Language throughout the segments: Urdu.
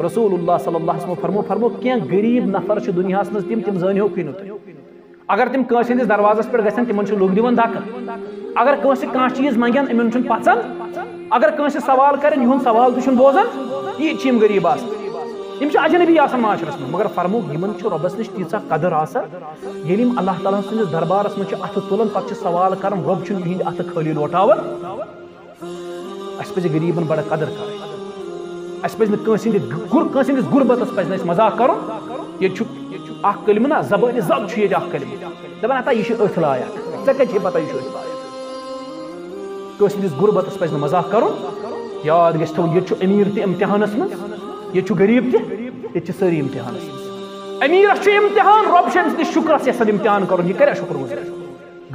رسول اللہ صلی اللہ علیہ وسلم فرمو کی غریب نفر دنیا مز تم زانو نو تھی اگر تم کنس ہندس دروازس پہ گھن تم لوگ دان دکہ اگر کنس کھانا چیز منگن ان پژان اگر کنس سوال کریں یہ سوال تہ بوزان یہ غریب اجنبی معاشرس میں مگر فرمو ربس نش تیژا قدر یل اللہ تعالیٰ سندس دربارس من اتھ تلان پتہ سوال کران رب یہ اتھ خالی لوٹاون اس پہ غریبن بڑا قدر کرس غربتس پہ مذاق کرن یہ کلمہ نا زبان زب یہ کلمہ دپان ہتا یہ اتھ لائق ژے کتھ پتہ یہ اتھ لائق کس ہندس غربتس پہ مذاق کرن یاد گژھِ تھاوُن یہ امیر تہ امتحانس من یہ غریب تہ یہ ساری امتحانس من امیرس امتحان رب سندس شکرس یژھان امتحان کرن یہ کریا شکر گزار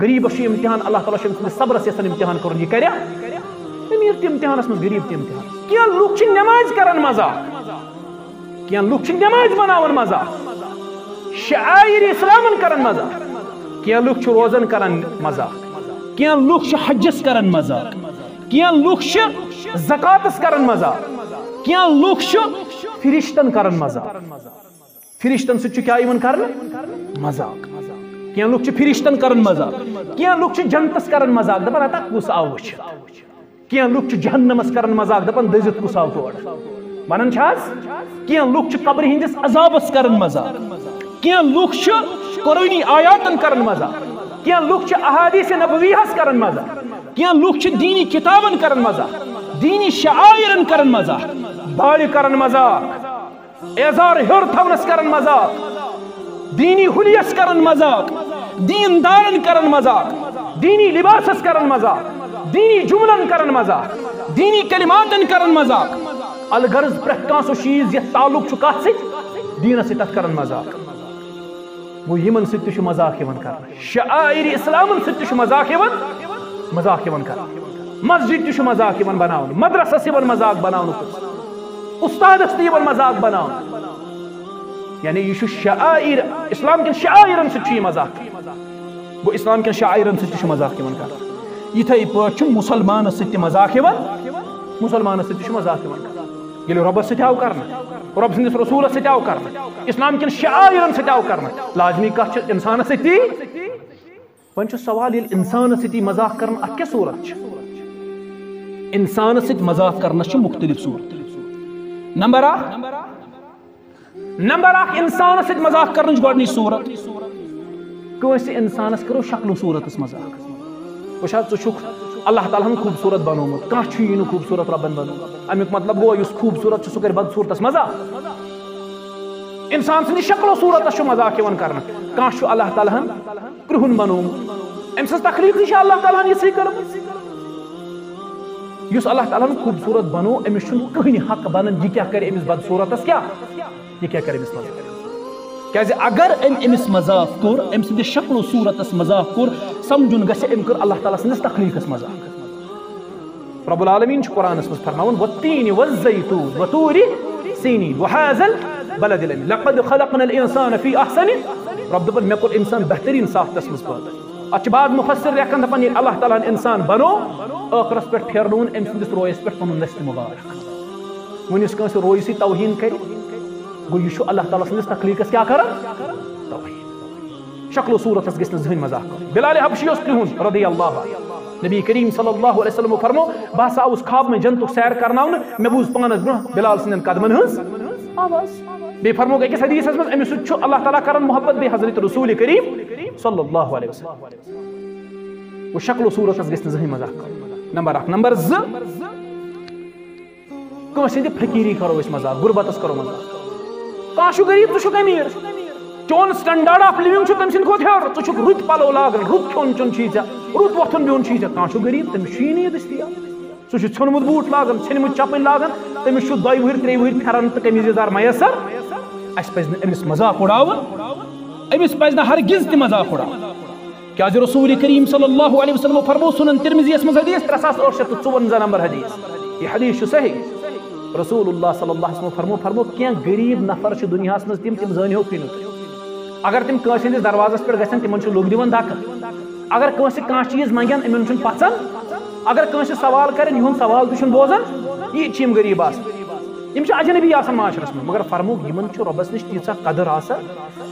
غریبس امتحان اللہ تعالیٰ سندس صبرس یژھان امتحان کرن یہ کریا امیر تہ امتحانس من غریب تہ امتحان کیا لوگ نماز کران مذاق کیا لوگ نماز بناون مذاق شعائر اسلام کران مذاق کیا لوگ روزن کران مذاق کیا لوگ حجس کران مذاق کیا لوگ زکاتس کران مذاق کیا لوگ فرشتن کران مذاق فرشتن ست کیا کرن مذاق کیا لوگ فرشتن کران مذاق کیا لوگ جنتس کران مذاق دپان ہتا کس آو کیا لوگ جہنمس کران مذاق دپان دزت کس آو تور ونان کیا لوگ قبر ہندس عذابس کران مذاق کیا لوگ قرآنی آیاتن کران مذاق کیا لوگ احادیث نبویہس کران مذاق کیا لوگ دینی کتابن کران مذاق دینی شعائرن کران مذاق داڑھی کران مذاق اعزار ہر تھونس کران مذاق دینی حلیس کران مذاق دین دارن کران مذاق دینی لباسس کران مذاق دینی جملن کران مذاق دینی کلماتن کران مذاق الغرض پرت کان سو چیز یہ تعلق کت ست دینس ست تت کران مذاق وہ یمن ست تہ مذاق کر شعائر اسلام ست مذاق کر مسجد تہ مذاق بناون مدرسس مذاق بناون استادس تہ مذاق بناون یعنی یہ شعائر اسلام کن شعائرن ست مذاق گو اسلام کن شعائرن ست مذاق کر یتھے پٲٹھۍ مسلمانس ست مذاق مسلمانس ست مذاق کر ییٚلہِ رۄبس سۭتۍ آو کرنہٕ رب سندس رسولس ست آو کرنہٕ اسلام کن شعائرن ست آو کرنہٕ لازمی کتھ چھِ انسانس سۭتی وۄنۍ چھُ سوال ییٚلہِ انسانس سۭتی مذاق کرن اتھ کیٛاہ صوٗرت چھِ انسانس سۭتۍ مذاق کرنس چھِ مختلف صوٗرت نمبر اکھ انسانس سۭتۍ مذاق کرنٕچ گۄڈنِچ صوٗرت کٲنٛسہِ انسانس کرو شکل و صوٗرتس مذاق وٕچھ حظ ژٕ چھُکھ اللہ تعالیٰ ہن خوٗبصوٗرت بنومُت کانٛہہ چھُیی نہٕ خوٗبصوٗرت ربن بنومُت امیُک مطلب گوٚو یُس خوٗبصوٗرت چھُ سُہ کرِ بدصوٗرتس مذاق انسان سٕنٛدِ شکل و صوٗرتس چھُ مذاق یِوان کرنہٕ کانٛہہ چھُ اللہ تعالیٰ ہن کرٛہُن بنومُت أمۍ سٕنٛز تخلیٖق تہِ چھِ اللہ تعالیٰ ہن یِژھٕے کٔرمٕژ یُس اللہ تعالیٰ ہن خوٗبصوٗرت بنوو أمِس چھُنہٕ کٕہٕنۍ حق بنان یہِ کیٛاہ کرِ أمِس بدصوٗرتس یہِ کیٛاہ کرِ أمِس مذاق کیٛازِ اگر أمۍ أمِس مذاق کوٚر أمۍ سٕنٛدِس شکل و صوٗرتس مذاق کوٚر سمجھُن گژھِ أمۍ کٔر اللہ تعالیٰ سٕنٛدِس تخلیٖقس مذاق رب العالمین چھُ قرآنس منٛز فرماوان والتیٖنِ والزیتوٗن وطوٗرِ سیٖنیٖن وہذا البلد الأمین لقد خلقنا الإنسان فی احسن رب دپان مےٚ کوٚر انسان بہتریٖن صافتس منٛز پٲدٕ اتھ چھِ بعض مُفسر لیکھان دپان ییٚلہِ اللہ تعالیٰ ہن انسان بنوو ٲخرس پٮ۪ٹھ پھیرنووُن أمۍ سٕنٛدِس رویس پٮ۪ٹھ پنُن دستہِ مُبارک وۄنۍ یُس کٲنٛسہِ رویہِ سۭتۍ توہیٖن کرِ گوٚو یہِ چھُ اللہ تعالیٰ سٕنٛدِس تخلیٖقس کیٛاہ کران توہیٖن شکل و صوٗرتس گژھِ نہٕ زٕہٕنۍ مذاق کرُن بلال حبشی اوس کرٛہُن رضی اللہ نبی کریم صلی اللہ علیہ وسلم فرمو بہٕ ہسا آوُس خواب میں جنتُک سیر کرناونہٕ مےٚ بوٗز پانس برونٛہہ بلال سٕنٛدٮ۪ن قدمن ہٕنٛز آواز بیٚیہِ فرموکھ أکِس حدیٖثس منٛز أمِس سۭتۍ چھُ اللہ تعالیٰ کران محبت بیٚیہِ حضرت رسول کریم صلی اللہ علیہ وسلم گوٚو شکل و صوٗرتس گژھِ نہٕ زٕہٕنۍ مذاق کرُن نمبر اکھ نمبر زٕ کٲنٛسہِ ہٕنٛدِ فقیٖری کرو أسۍ مذاق غربتس کرو مذاق کانٛہہ چھُ غریٖب ژٕ چھُکھ أمیٖر چون سٹنڈارڈ آف لِوِنٛگ چھُ تٔمۍ سٕنٛدِ کھۄتہٕ ہیوٚر ژٕ چھُکھ رٕتۍ پلو لاگان رُت کھیوٚن چیوٚن چھُے ژےٚ رُت وۄتھُن بِہُن چھُے ژےٚ کانٛہہ چھُ غریٖب تٔمِس چھُیی نہٕ یہِ دٔستیاب سُہ چھُ ژھیوٚنمُت بوٗٹھ لاگان ژھیٚنمٕتۍ چپٕنۍ لاگان تٔمِس چھُ 2 وٕہٕرۍ 3 وٕہٕرۍ پھٮ۪رن تہٕ قمیٖض یزار میسر اَسہِ پزِ نہٕ أمِس مذاق اُڑاوُن أمِس پزِ نہٕ ہرگِز تہِ مذاق اُڑاوُن کیٛازِ رسول کریم صلی اللہ علیہ وسلم فرمو سنن ترمذیَس منٛز حدیٖث 3854 نمبر حدیٖث یہ حدیٖث چھُ صحیح رسول اللہ صلی اللہ علیہ وسلم فرمو کینٛہہ غریٖب نفر چھِ دُنیاہس منٛز تِم زٲنۍہوکھٕے نہٕ تُہۍ اگر تم کٲنٛسہِ ہٕنٛدِس دروازس پٮ۪ٹھ گژھن تِمن چھُ لوٚگ دِوان دکہٕ اگر کٲنٛسہِ کانٛہہ چیٖز منٛگن یِمن چھُنہٕ پژان اگر کٲنٛسہِ سوال کرن یِہُنٛد سوال تہِ چھُنہٕ بوزان یہِ چھِ یِم غریٖب آسان یم اجنبی آسان معاشرس من مگر فرموک یمن ربس نش تیژا قدر آسان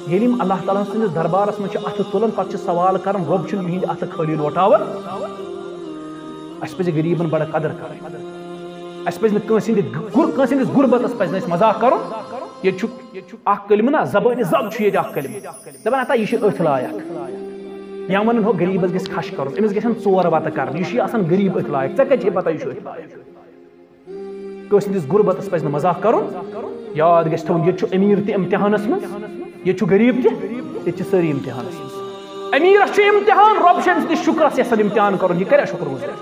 ییٚلہِ یِم اللہ تعالیٰ سٕنٛدِس دربارس منٛز اتھٕ تُلان پتہٕ چھِ سوال کران رۄب چھُنہٕ یِہنٛدِ اتھٕ خٲلی لوٹاوان اَسہِ پزِ غریٖبن بڑٕ قدر کرٕنۍ اَسہِ پزِ نہٕ کٲنٛسہِ ہٕنٛدِس غُربتس پزِ نہٕ اَسہِ مذاق کرُن ییٚتہِ چھُ اکھ کلمہٕ نا زبانہِ زب چھُ ییٚتہِ اکھ کلمہٕ دپان ہتا یہِ چھُ أتھۍ لایق یا ونان ہو غریٖبس گژھِ خش کرُن أمِس گژھن ژور وتہٕ کرٕنۍ یہِ چھُ آسان غریٖب أتھۍ لایق ژےٚ کتہِ چھے پتہ یہِ چھُ أتھۍ لایق کٲنٛسہِ ہٕنٛدِس غُربتس پزِ نہٕ مذاق کرُن یاد گژھِ تھاوُن ییٚتہِ چھُ أمیٖر تہِ امتحانس منٛز ییٚتہِ چھُ غریٖب تہِ ییٚتہِ چھِ سٲری امتحانس منٛز أمیٖرس چھُ امتحان رۄب چھُ أمۍ سٕنٛدِس شُکرس یژھان امتحان کرُن یہِ کریا شُکر گُزار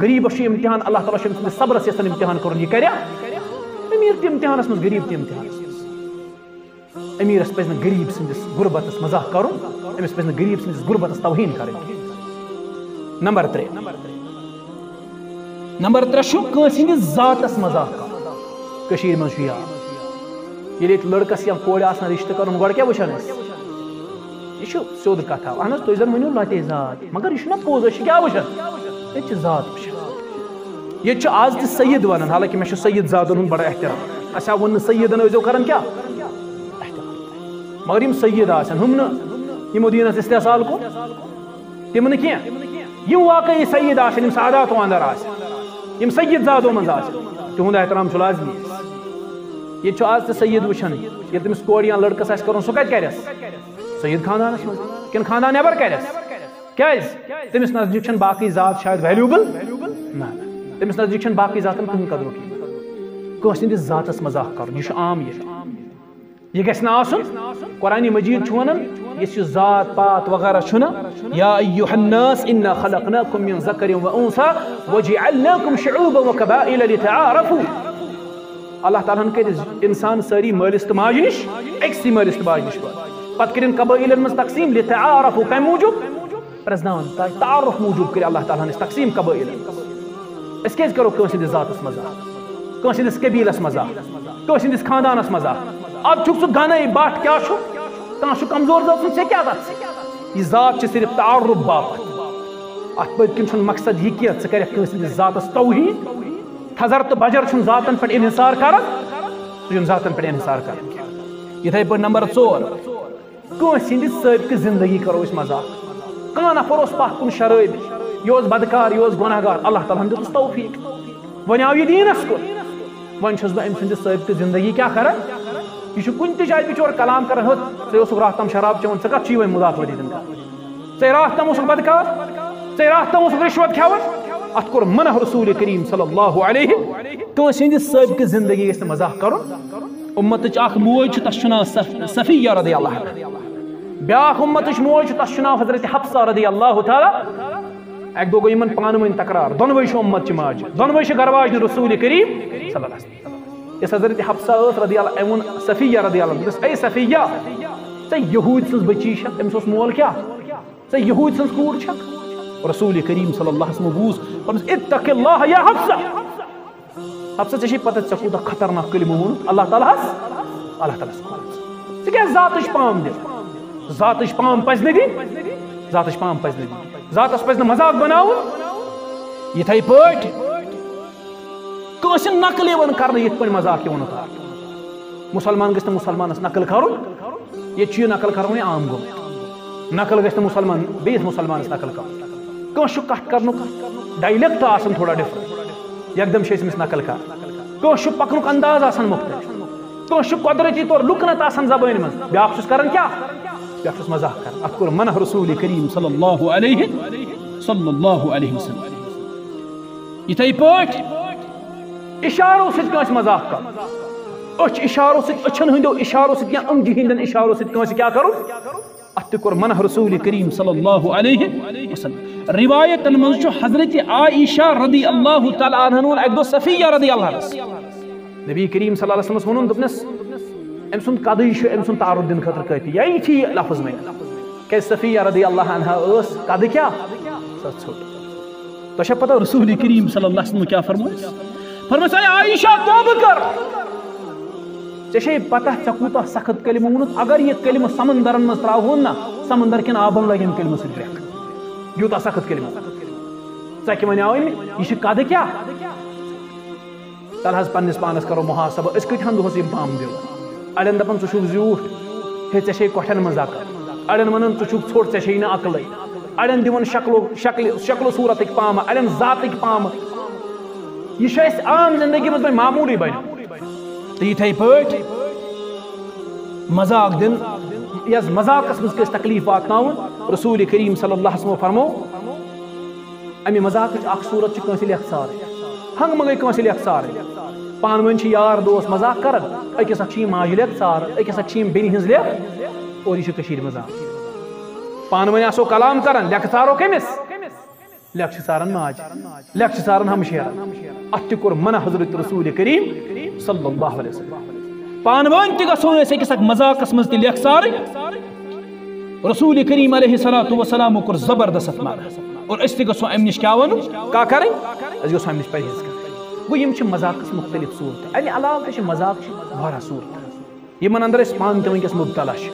غریٖبس چھُ امتحان اللہ تعالیٰ چھُ أمۍ سٕنٛدِس صبرس یژھان امتحان کرُن یہِ کریا أمیٖر تہِ امتحانس منٛز غریٖب تہِ امتحانس منٛز أمیٖرس پزِ نہٕ غریٖب سٕنٛدِس غُربتس مذاق کرُن أمِس پزِ نہٕ غریٖب سٕنٛدِس غُربتس توہیٖن کرٕنۍ نمبر 3 چھُ کٲنٛسہِ ہٕنٛدِس ذاتس مذاق کرُن کٔشیٖرِ منٛز چھُ یاد ییٚلہِ ییٚتہِ لڑکس یا کورِ آسان رشتہٕ کرُن گۄڈٕ کیٛاہ وٕچھان أسۍ یہِ چھُ سیوٚد کتھا اہن حظ تُہۍ زن ؤنِو لٹے ذات مگر یہِ چھُنہ پوٚز أسۍ چھِ کیٛاہ وٕچھان ییٚتہِ چھِ ذات وٕچھان ییٚتہِ چھُ آز تہِ سید ونان حالانکہِ مےٚ چھُ سید ذاتن ہُنٛد بڑٕ احترام اَسہِ آو ووٚننہٕ سیدن ٲسۍزیو کران کیٛاہ احترام مگر یِم سید آسن ہُم نہٕ یِمو دیٖنس استحصال کوٚر تِم نہٕ کینٛہہ یِم واقعی سید آسن یِم ساداتو انٛدر آسن یِم سید ذاتو منٛز آسن تِہُنٛد احترام چھُ لازمی ییٚتہِ چھُ آز تہِ سید وٕچھان ییٚلہِ تٔمِس کورِ یا لڑکس آسہِ کرُن سُہ کتہِ کرٮ۪س سید خاندانس منٛز کِنہٕ خاندان نٮ۪بر کرٮ۪س کیٛازِ تٔمِس نزدیٖک چھنہٕ باقٕے ذات شاید ویلیوٗبل نہ تٔمِس نزدیٖک چھنہٕ باقٕے ذاتن کٕہٕنۍ قدر کٲنٛسہِ ہٕنٛدِس ذاتس مذاق کرُن یہِ چھُ عام یہِ گژھِ نہٕ آسُن قرآنِ مجیٖد چھُ ونان یُس یہِ ذات پات وغیرہ چھُنہ یا ایُّہا الناس انا خلقناکم من ذکر وانثى وجعلناکم شعوبا وقبائل لتعارفوا اللہ تعالیٰ ہن کٔرۍ انسان سٲری مٲلِس تہٕ ماجہِ نِش أکسٕے مٲلِس تہٕ ماجہِ نِش پتہٕ کٔرِنۍ قبٲیلن منٛز تقسیٖم لتعارفوا کمہِ موٗجوٗب پرٛزناوان تاکہِ تعارُف موٗجوٗب کٔرِ اللہ تعالیٰ ہن أسۍ تقسیٖم قبٲیلن أسۍ کیٛازِ کرو کٲنٛسہِ ہٕنٛدِس ذاتس مذاق کٲنٛسہِ ہٕنٛدِس قبیٖلس مذاق کٲنٛسہِ ہٕنٛدِس خاندانس مذاق اد چھُکھ ژٕ گنے بٹ کیٛاہ چھُ کانٛہہ چھُ کمزور ذات ژےٚ کیٛاہ تتھ یہِ ذات چھِ صرف تعارُف باپتھ اتھ پٔتۍ کِنۍ چھُنہٕ مقصد یہِ کینٛہہ ژٕ کرکھ کٲنٛسہِ ہٕنٛدِس ذاتس توہیٖن تھزر تہٕ بجر چھُنہٕ ذاتن پٮ۪ٹھ انحصار کران سُہ چھُنہٕ ذاتن پٮ۪ٹھ انحصار کران کینٛہہ یِتھٕے پٲٹھۍ نمبر 4 کٲنٛسہِ ہٕنٛدِ سٲبقہٕ زندگی کرو أسۍ مذاق کانٛہہ نفر اوس پتھ کُن شرٲبی یہِ اوس بدکار یہِ اوس گۄناہ گار اللہ تعالیٰ ہن دیُتُس توفیٖق وۄنۍ آو یہِ دیٖنس کُن وۄنۍ چھُس بہٕ أمۍ سٕنٛدِ سٲبقہٕ زندگی کیٛاہ کران یہِ چھُ کُنہِ تہِ جایہِ بِچور کلام کران ہو ژےٚ اوسُکھ راتھ تام شراب چٮ۪وان ژٕ کتھ چھُے وۄنۍ مداخلت ییٚتٮ۪ن کران ژےٚ راتھ تام اوسُکھ بدکار ژےٚ راتھ تام اوسُکھ رِشوت کھٮ۪وان اتھ کوٚر منع رسول کریم صلی اللہ علیہ کٲنٛسہِ ہٕنٛدِس سٲبقہٕ زندگی گژھِ نہٕ مذاق کرُن اُمتٕچ اکھ موج چھُ تس چھُ ناو صفیہ رضی اللہ عنہا بیاکھ اُمتٕچ موج چھُ تس چھُ ناو حضرت حفصہ رضی اللہ تعالیٰ اکہِ دۄہ گوٚو یِمن پانہٕ ؤنۍ تکرار دۄنوے چھِ اُمتچہِ ماجہِ دۄنوے چھِ گرواجنہِ رسول کریم صلی اللہ علیہ وسلم یۄس حضرت حفصہ ٲس رضی اللہ أمۍ ووٚن صفیہ رضی اللہ عنہا دوٚپُس اے صفیہ ژٕ یہوٗدۍ سٕنٛز بٔچی چھکھ أمِس اوس مول کیٛاہ ژٕ یہوٗدۍ سٕنٛز کوٗر چھکھ رسول کریم صلی اللہ علیہ وسلم بوٗز دوٚپنس اتق اللہ یا حفصہ حفصہ ژےٚ چھے پتہ ژےٚ کوٗتاہ خطرناک کلمہٕ ووٚنُتھ اللہ تعالیٰ ہس ژٕ کیٛازِ ذاتٕچ پام دِژ ذاتٕچ پام پزِ نہٕ دِنۍ ذاتٕچ پام پزِ نہٕ دِنۍ ذاتس پزِ نہٕ مذاق بناوُن یِتھٕے پٲٹھۍ کٲنٛسہِ نقل یِوان کرنہٕ یِتھ پٲٹھۍ مذاق یِوان مُسلمان گژھِ نہٕ مُسلمانس نقل کرُن ییٚتہِ چھُ یہِ نقل کرُن وۄنۍ عام گوٚمُت نقل گژھِ نہٕ مُسلمان بیٚیِس مُسلمانس نقل کرُن کٲنٛسہِ چھُ کتھ کرنُک ڈایلیکٹ آسان تھوڑا ڈفرنٹ یکدم چھِ أسۍ أمِس نقل کران کٲنٛسہِ چھُ پکنُک انداز آسان مختلف کٲنٛسہِ چھُ قۄدرتی طور لُکنت آسان زبٲنۍ منٛز بیاکھ چھُس کران کیٛاہ بیاکھ چھُس مذاق کران اتھ کوٚر منع رسول کریم صلی اللہ علیہ وسلم یِتھٕے پٲٹھۍ اِشارو سۭتۍ کٲنٛسہِ مذاق کرُن أچھ اِشارو سۭتۍ أچھن ہٕنٛدیو اِشارو سۭتۍ یا أنگجہِ ہٕنٛدٮ۪ن اِشارو سۭتۍ کٲنٛسہِ کیٛاہ کرُن اتھ تہِ کوٚر منع رسول کریم صلی اللہ علیہ وسلم روایتن منٛز چھُ حضرت عائشہ رضی اللہ تعالیٰ عنہن ووٚن اکہِ دۄہ صفیہ رضی اللہ عنہس نبی کریم صلی اللہ علیہ وسلمس ووٚنُن دوٚپنس أمۍ سُنٛد قدٕے چھُ أمۍ سُنٛد تعارُف دِنہٕ خٲطرٕ کٲفی یا یہِ چھِ یہِ لفظ وۄنۍ کیٛازِ صفیہ رضی اللہ عنہا ٲس قدٕ کیٛاہ سۄ ٲس ژھوٚٹ تۄہہِ چھا پتہ رسول کریم صلی اللہ علیہ وسلم کیٛاہ فرموس فرموس اے عائشہ توبہٕ کر ژےٚ چھے پتہ ژےٚ کوٗتاہ سخت کلمہٕ ووٚنُتھ اگر یہِ کلمہٕ سمندرن منٛز تراوہون نا سمندر کٮ۪ن آبن لگہِ اَمہِ کلمہٕ سۭتۍ گرٛٮ۪کھ یوٗتاہ سخت کلمہٕ ژےٚ کیٛاہ وَنیٛاو أمۍ یہِ چھِ قدٕ کیٛاہ تل حظ پنس پانس کرو محاسبہ اس کتھن دہس یم پام دیو اڑین دپان ژٕ چھُکھ زیوٗٹھ ہے ژےٚ چھے کۄٹھٮ۪ن منٛز عقل اڑین ونان ژٕ چھُکھ ژھوٚٹ ژےٚ چھے نہٕ عقلٕے اڑین دِوان شکل صوٗرتٕکۍ پامہٕ اڑین ذاتٕکۍ پامہٕ یہ چھُ اَسہِ عام زندگی منٛز وۄنۍ معموٗلی بنیومُت تہٕ یِتھَے پٲٹھۍ مذاق دِن یس مذاقس منٛز کٲنٛسہِ تکلیٖف واتناوُن رسول کریم صلی اللہ علیہ وسلم فرمو امہِ مذاقٕچ اکھ صوٗرت چھِ کٲنٛسہِ لیکھٕ ژارٕنۍ ہنٛگہٕ منٛگے کٲنٛسہِ لیکھٕ ژارٕنۍ پانہٕ ؤنۍ چھِ یار دوس مذاق کران أکِس اکھ چھِ یِم ماجہِ لیکھٕ ژاران أکِس اکھ چھِ یِم بیٚنہِ ہٕنٛز لیکھ اور یہِ چھُ کٔشیٖرِ منٛز آمُت پانہٕ ؤنۍ آسو کلام کران لیکھٕ ژارو کٔمِس لیکھٕ چھِ ژاران ماجہِ لیکھٕ چھِ ژاران ہمشیرن اتھ تہِ کوٚر منع حضرت رسول کریم صلی اللہ علیہ وسلم پانہٕ ؤنۍ تہِ گژھو أسۍ أکِس اکھ مذاقس منٛز تہِ لیکھٕ ژارٕنۍ رسول کریم علیہ الصلوۃ والسلام کوٚر زبردست منع اور أسۍ تہِ گژھو امہِ نِش کیٛاہ وَنُن کیٛاہ کَرٕنۍ أسۍ گژھو امہِ نِش پرہیز کرٕنۍ گوٚو یِم چھِ مذاقس مختلف صوٗرتہٕ امہِ علاوٕ تہِ چھِ مذاق چھِ واریاہ صوٗرتہٕ یِمن اندر أسۍ پانہٕ تہِ وٕنکیٚس مبتلا چھِ